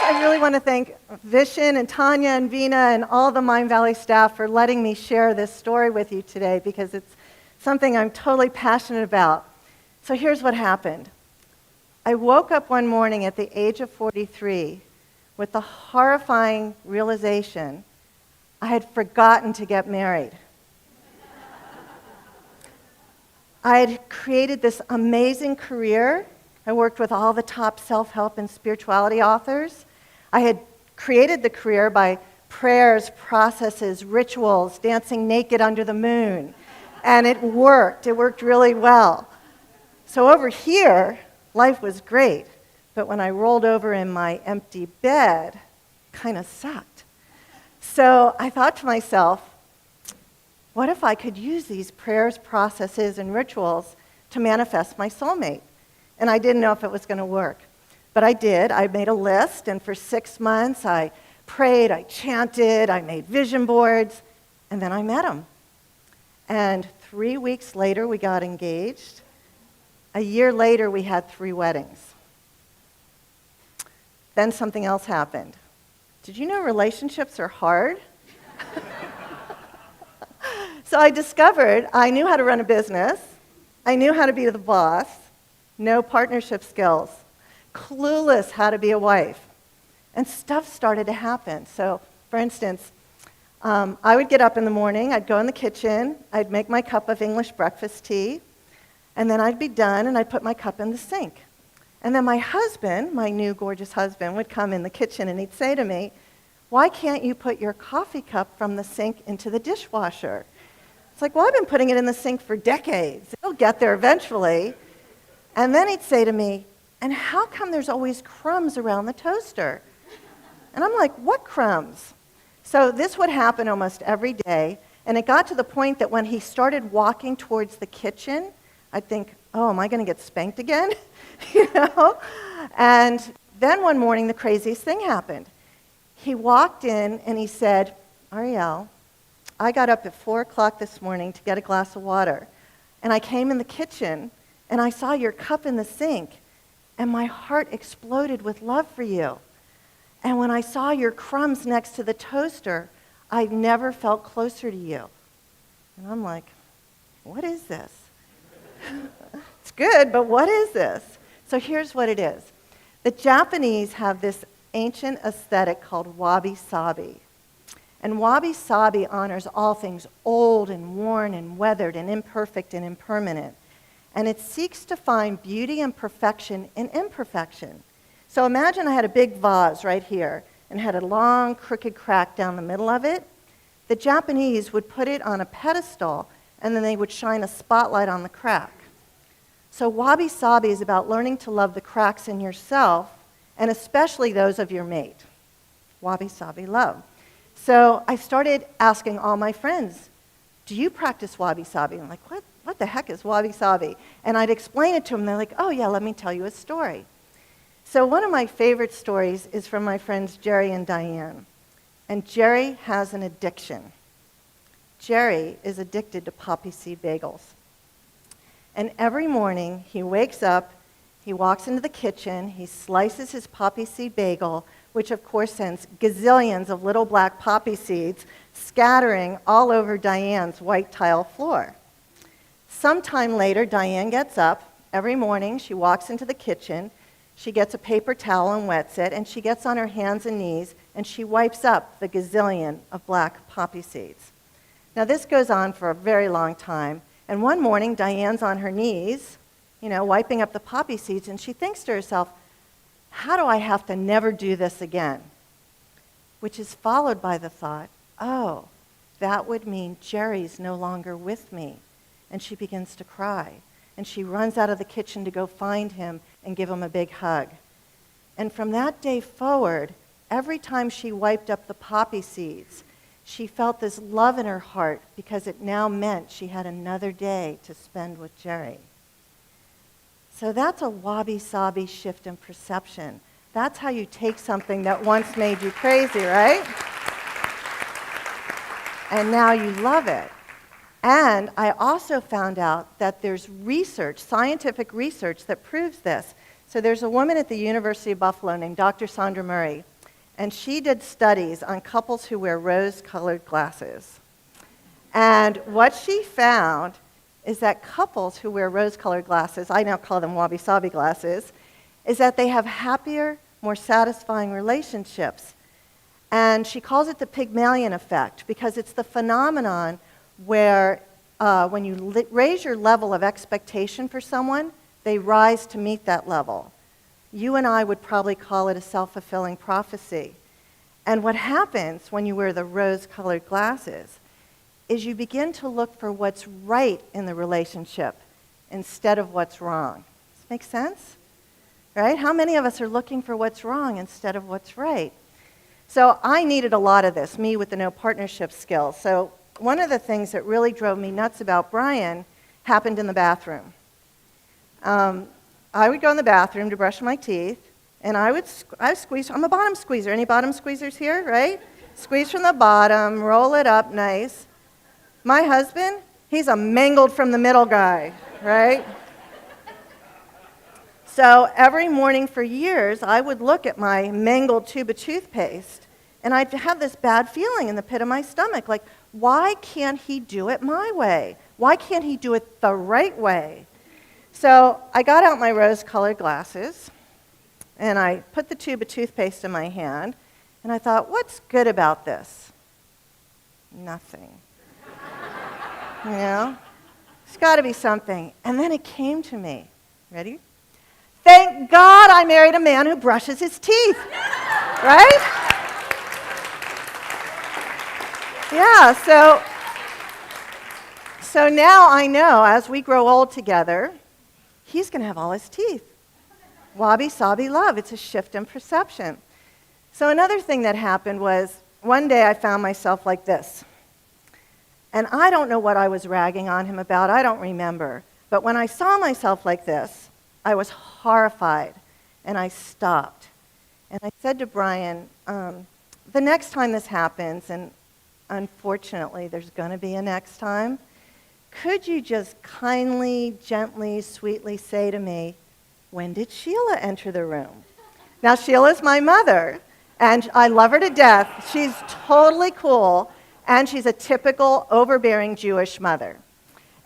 I really want to thank Vishen and Tanya and Vina and all the Mind Valley staff for letting me share this story with you today because it's something I'm totally passionate about. So here's what happened. I woke up one morning at the age of 43 with the horrifying realization I had forgotten to get married. I had created this amazing career. I worked with all the top self-help and spirituality authors. I had created the career by prayers, processes, rituals, dancing naked under the moon. And it worked. It worked really well. So over here, life was great. But when I rolled over in my empty bed, kind of sucked. So I thought to myself, what if I could use these prayers, processes, and rituals to manifest my soulmate? And I didn't know if it was going to work. But I did. I made a list, and for 6 months I prayed, I chanted, I made vision boards, and then I met him. And 3 weeks later, we got engaged. A year later, we had 3 weddings. Then something else happened. Did you know relationships are hard? So I discovered I knew how to run a business. I knew how to be the boss. No partnership skills. Clueless how to be a wife. And stuff started to happen. So, for instance, I would get up in the morning, I'd go in the kitchen, I'd make my cup of English breakfast tea, and then I'd be done and I'd put my cup in the sink. And then my husband, my new gorgeous husband, would come in the kitchen and he'd say to me, "Why can't you put your coffee cup from the sink into the dishwasher?" It's like, well, I've been putting it in the sink for decades. It'll get there eventually. And then he'd say to me, "And how come there's always crumbs around the toaster?" And I'm like, what crumbs? So this would happen almost every day. And it got to the point that when he started walking towards the kitchen, I'd think, oh, am I going to get spanked again? You know? And then one morning, the craziest thing happened. He walked in and he said, "Arielle, I got up at 4 o'clock this morning to get a glass of water. And I came in the kitchen and I saw your cup in the sink. And my heart exploded with love for you. And when I saw your crumbs next to the toaster, I've never felt closer to you." And I'm like, what is this? It's good, but what is this? So here's what it is. The Japanese have this ancient aesthetic called wabi-sabi. And wabi-sabi honors all things old and worn and weathered and imperfect and impermanent. And it seeks to find beauty and perfection in imperfection. So imagine I had a big vase right here and had a long, crooked crack down the middle of it. The Japanese would put it on a pedestal, and then they would shine a spotlight on the crack. So wabi-sabi is about learning to love the cracks in yourself, and especially those of your mate. Wabi-sabi love. So I started asking all my friends, "Do you practice wabi-sabi?" I'm like, what the heck is wabi-sabi? And I'd explain it to them. They're like, "Oh yeah, let me tell you a story." So one of my favorite stories is from my friends Jerry and Diane. And Jerry has an addiction. Jerry is addicted to poppy seed bagels. And every morning he wakes up, he walks into the kitchen, he slices his poppy seed bagel, which of course sends gazillions of little black poppy seeds scattering all over Diane's white tile floor. Sometime later, Diane gets up. Every morning she walks into the kitchen, she gets a paper towel and wets it, and she gets on her hands and knees and she wipes up the gazillion of black poppy seeds. Now this goes on for a very long time, and one morning Diane's on her knees, wiping up the poppy seeds, and she thinks to herself, how do I have to never do this again? Which is followed by the thought, oh, that would mean Jerry's no longer with me. And she begins to cry. And she runs out of the kitchen to go find him and give him a big hug. And from that day forward, every time she wiped up the poppy seeds, she felt this love in her heart because it now meant she had another day to spend with Jerry. So that's a wabi-sabi shift in perception. That's how you take something that once made you crazy, right? And now you love it. And I also found out that there's research, scientific research, that proves this. So there's a woman at the University of Buffalo named Dr. Sandra Murray, and she did studies on couples who wear rose-colored glasses. And what she found is that couples who wear rose-colored glasses, I now call them wabi-sabi glasses, is that they have happier, more satisfying relationships. And she calls it the Pygmalion effect because it's the phenomenon where when you raise your level of expectation for someone, they rise to meet that level. You and I would probably call it a self-fulfilling prophecy. And what happens when you wear the rose-colored glasses is you begin to look for what's right in the relationship instead of what's wrong. Does this make sense? Right? How many of us are looking for what's wrong instead of what's right? So I needed a lot of this, me with the no partnership skills. So one of the things that really drove me nuts about Brian happened in the bathroom. I would go in the bathroom to brush my teeth, and I would squeeze. I'm a bottom squeezer. Any bottom squeezers here, right? Squeeze from the bottom, roll it up nice. My husband, he's a mangled from the middle guy, right? So every morning for years, I would look at my mangled tube of toothpaste, and I'd have this bad feeling in the pit of my stomach, like, why can't he do it my way? Why can't he do it the right way? So I got out my rose-colored glasses, and I put the tube of toothpaste in my hand, and I thought, what's good about this? Nothing. You know? There's got to be something. And then it came to me. Ready? Thank God I married a man who brushes his teeth. Right? Yeah, so now I know as we grow old together, he's going to have all his teeth. Wabi-sabi love. It's a shift in perception. So another thing that happened was one day I found myself like this. And I don't know what I was ragging on him about. I don't remember. But when I saw myself like this, I was horrified. And I stopped. And I said to Brian, the next time this happens, and unfortunately there's going to be a next time, could you just kindly, gently, sweetly say to me, when did Sheila enter the room? Now, Sheila's my mother, and I love her to death. She's totally cool, and she's a typical overbearing Jewish mother.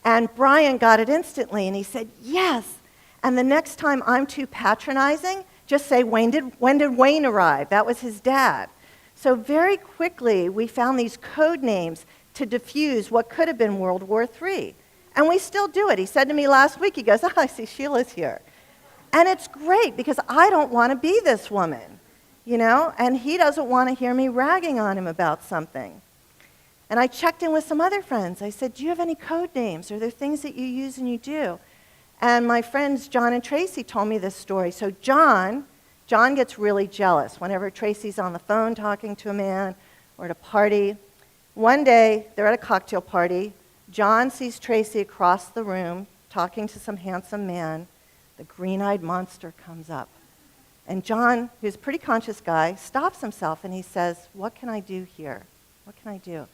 And Brian got it instantly, and he said, yes. And the next time I'm too patronizing, just say, when did Wayne arrive? That was his dad. So very quickly, we found these code names to diffuse what could have been World War III. And we still do it. He said to me last week, he goes, oh, I see Sheila's here. And it's great because I don't want to be this woman, you know? And he doesn't want to hear me ragging on him about something. And I checked in with some other friends. I said, do you have any code names? Are there things that you use and you do? And my friends John and Tracy told me this story. So John gets really jealous whenever Tracy's on the phone talking to a man or at a party. One day, they're at a cocktail party. John sees Tracy across the room talking to some handsome man. The green-eyed monster comes up. And John, who's a pretty conscious guy, stops himself and he says, what can I do here? What can I do?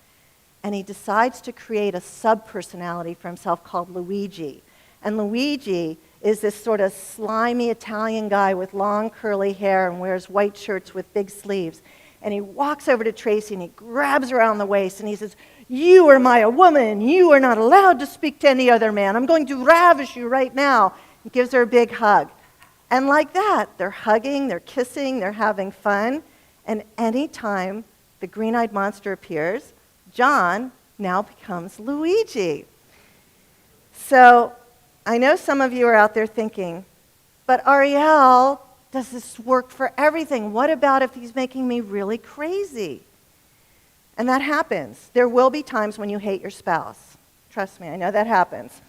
And he decides to create a sub-personality for himself called Luigi. And Luigi is this sort of slimy Italian guy with long curly hair and wears white shirts with big sleeves. And he walks over to Tracy and he grabs her around the waist and he says, you are my woman. You are not allowed to speak to any other man. I'm going to ravish you right now. He gives her a big hug. And like that, they're hugging, they're kissing, they're having fun. And anytime the green-eyed monster appears, John now becomes Luigi. So I know some of you are out there thinking, but Arielle, does this work for everything? What about if he's making me really crazy? And that happens. There will be times when you hate your spouse. Trust me, I know that happens.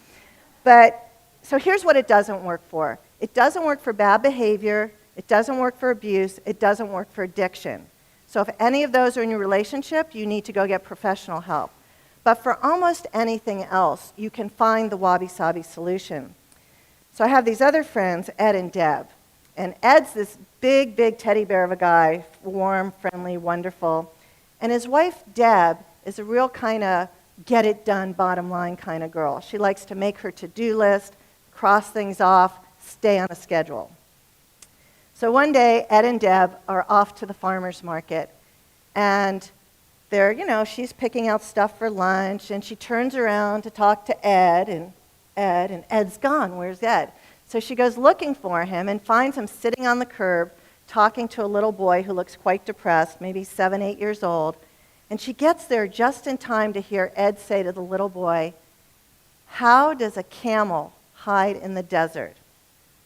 But so here's what it doesn't work for. It doesn't work for bad behavior. It doesn't work for abuse. It doesn't work for addiction. So if any of those are in your relationship, you need to go get professional help. But for almost anything else, you can find the wabi-sabi solution. So I have these other friends, Ed and Deb. And Ed's this big, big teddy bear of a guy, warm, friendly, wonderful. And his wife, Deb, is a real kind of get-it-done, bottom-line kind of girl. She likes to make her to-do list, cross things off, stay on a schedule. So one day, Ed and Deb are off to the farmer's market, and she's picking out stuff for lunch, and she turns around to talk to Ed, and Ed's gone. Where's Ed? So she goes looking for him and finds him sitting on the curb talking to a little boy who looks quite depressed, maybe 7, 8 years old. And she gets there just in time to hear Ed say to the little boy, "How does a camel hide in the desert?"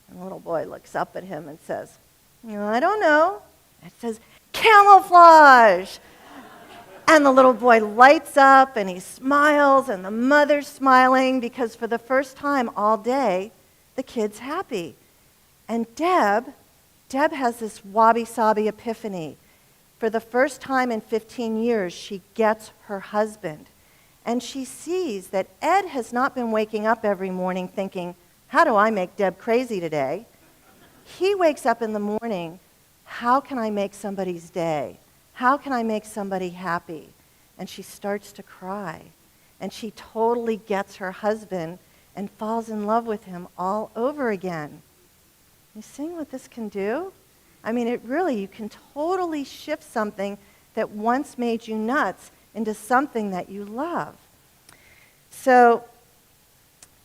And the little boy looks up at him and says, "I don't know." Ed says, "Camouflage!" And the little boy lights up and he smiles, and the mother's smiling because for the first time all day, the kid's happy. And Deb has this wabi-sabi epiphany. For the first time in 15 years, she gets her husband. And she sees that Ed has not been waking up every morning thinking, "How do I make Deb crazy today?" He wakes up in the morning, "How can I make somebody's day? How can I make somebody happy?" And she starts to cry. And she totally gets her husband and falls in love with him all over again. You seeing what this can do? I mean, you can totally shift something that once made you nuts into something that you love. So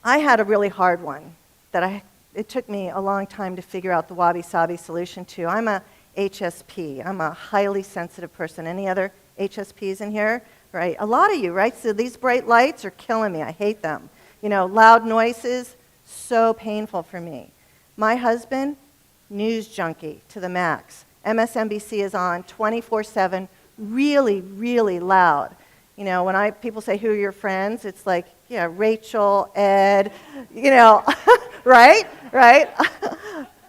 I had a really hard one that it took me a long time to figure out the wabi-sabi solution to. I'm a HSP. I'm a highly sensitive person. Any other HSPs in here? Right? A lot of you, right? So these bright lights are killing me. I hate them. Loud noises, so painful for me. My husband, news junkie to the max. MSNBC is on 24/7, really, really loud. When people say, "Who are your friends?" It's like, yeah, Rachel, Ed, right?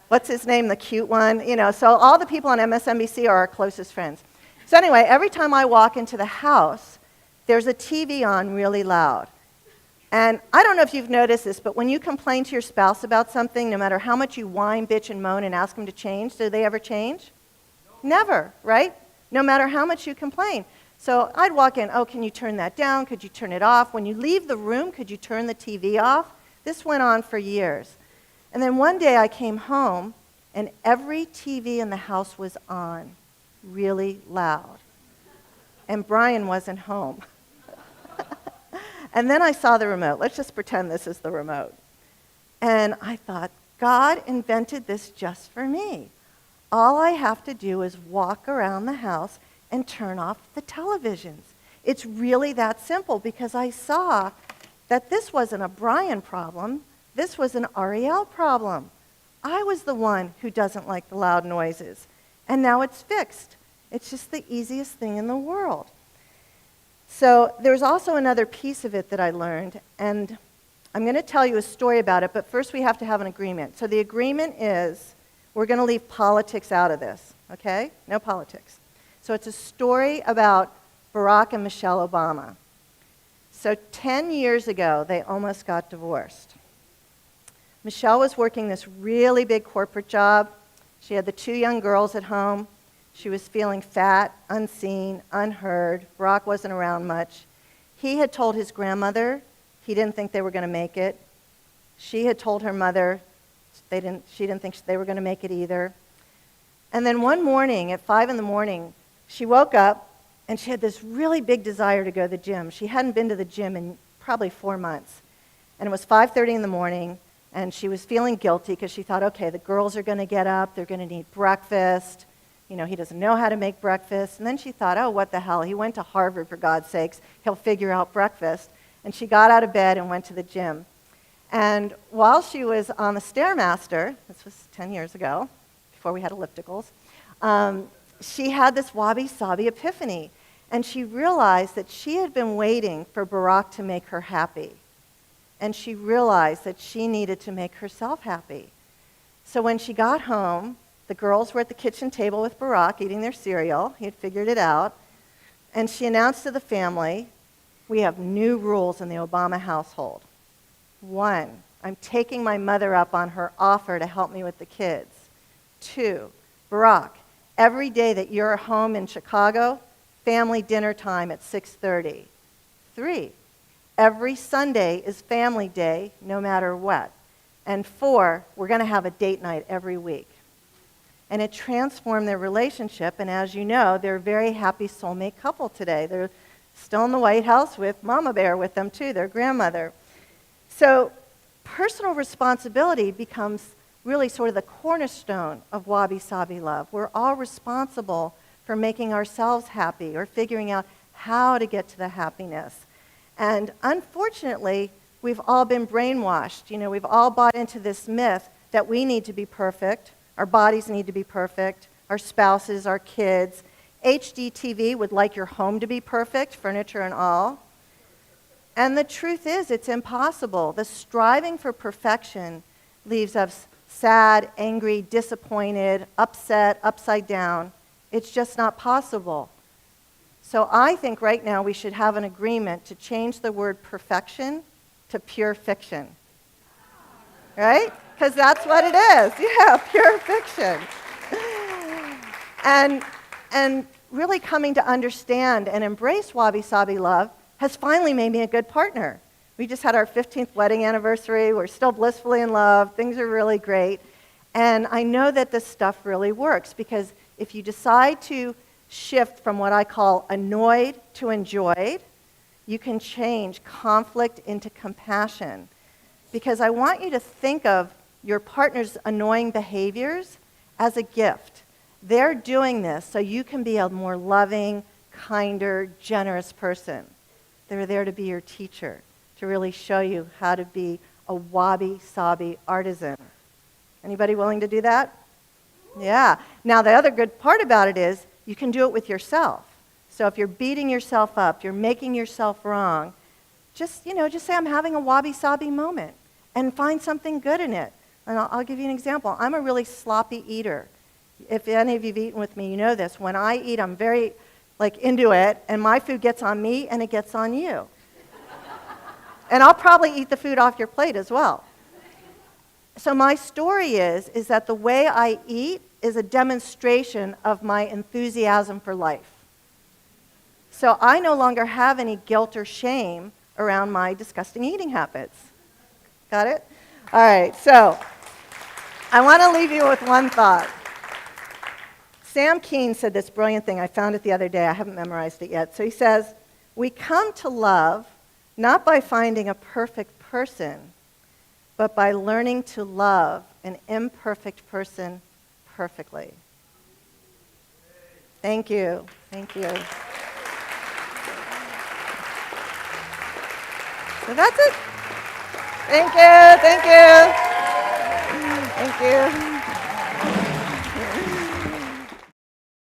What's his name, the cute one? So all the people on MSNBC are our closest friends. So anyway, every time I walk into the house, there's a TV on really loud. And I don't know if you've noticed this, but when you complain to your spouse about something, no matter how much you whine, bitch, and moan and ask them to change, do they ever change? Never, right? No matter how much you complain. So I'd walk in, "Oh, can you turn that down? Could you turn it off? When you leave the room, could you turn the TV off?" This went on for years. And then one day I came home, and every TV in the house was on, really loud. And Brian wasn't home. And then I saw the remote. Let's just pretend this is the remote. And I thought, God invented this just for me. All I have to do is walk around the house and turn off the televisions. It's really that simple because I saw that this wasn't a Brian problem. This was an Arielle problem. I was the one who doesn't like the loud noises. And now it's fixed. It's just the easiest thing in the world. So there's also another piece of it that I learned, and I'm going to tell you a story about it, but first we have to have an agreement. So the agreement is we're going to leave politics out of this, okay? No politics. So it's a story about Barack and Michelle Obama. So 10 years ago, they almost got divorced. Michelle was working this really big corporate job. She had the 2 young girls at home. She was feeling fat, unseen, unheard. Barack wasn't around much. He had told his grandmother he didn't think they were going to make it. She had told her mother she didn't think they were going to make it either. And then one morning at 5 in the morning, she woke up and she had this really big desire to go to the gym. She hadn't been to the gym in probably 4 months. And it was 5:30 in the morning, and she was feeling guilty because she thought, okay, the girls are going to get up, they're going to need breakfast. He doesn't know how to make breakfast. And then she thought, oh, what the hell? He went to Harvard, for God's sakes. He'll figure out breakfast. And she got out of bed and went to the gym. And while she was on the Stairmaster, this was 10 years ago, before we had ellipticals, she had this wabi-sabi epiphany. And she realized that she had been waiting for Barack to make her happy. And she realized that she needed to make herself happy. So when she got home, the girls were at the kitchen table with Barack eating their cereal. He had figured it out. And she announced to the family, we have new rules in the Obama household. 1, I'm taking my mother up on her offer to help me with the kids. 2, Barack, every day that you're home in Chicago, family dinner time at 6:30. 3, every Sunday is family day, no matter what. And 4, we're going to have a date night every week. And it transformed their relationship, and as you know, they're a very happy soulmate couple today. They're still in the White House with Mama Bear with them too, their grandmother. So personal responsibility becomes really sort of the cornerstone of wabi-sabi love. We're all responsible for making ourselves happy or figuring out how to get to the happiness. And unfortunately, we've all been brainwashed. You know, we've all bought into this myth that we need to be perfect, our bodies need to be perfect, our spouses, our kids. HDTV would like your home to be perfect, furniture and all. And the truth is, it's impossible. The striving for perfection leaves us sad, angry, disappointed, upset, upside down. It's just not possible. So I think right now we should have an agreement to change the word perfection to pure fiction. Right? Because that's what it is. Yeah, pure fiction. And really coming to understand and embrace wabi-sabi love has finally made me a good partner. We just had our 15th wedding anniversary. We're still blissfully in love. Things are really great. And I know that this stuff really works because if you decide to shift from what I call annoyed to enjoyed, you can change conflict into compassion. Because I want you to think of your partner's annoying behaviors as a gift. They're doing this so you can be a more loving, kinder, generous person. They're there to be your teacher, to really show you how to be a wabi-sabi artisan. Anybody willing to do that? Yeah. Now, the other good part about it is you can do it with yourself. So if you're beating yourself up, you're making yourself wrong, just say, I'm having a wabi-sabi moment, and find something good in it. And I'll give you an example. I'm a really sloppy eater. If any of you have eaten with me, you know this. When I eat, I'm very into it, and my food gets on me, and it gets on you. And I'll probably eat the food off your plate as well. So my story is that the way I eat is a demonstration of my enthusiasm for life. So I no longer have any guilt or shame around my disgusting eating habits. Got it? All right, so I want to leave you with one thought. Sam Keen said this brilliant thing. I found it the other day. I haven't memorized it yet. So he says, we come to love not by finding a perfect person, but by learning to love an imperfect person perfectly. Thank you. Thank you. So that's it. Thank you. Thank you. Thank you.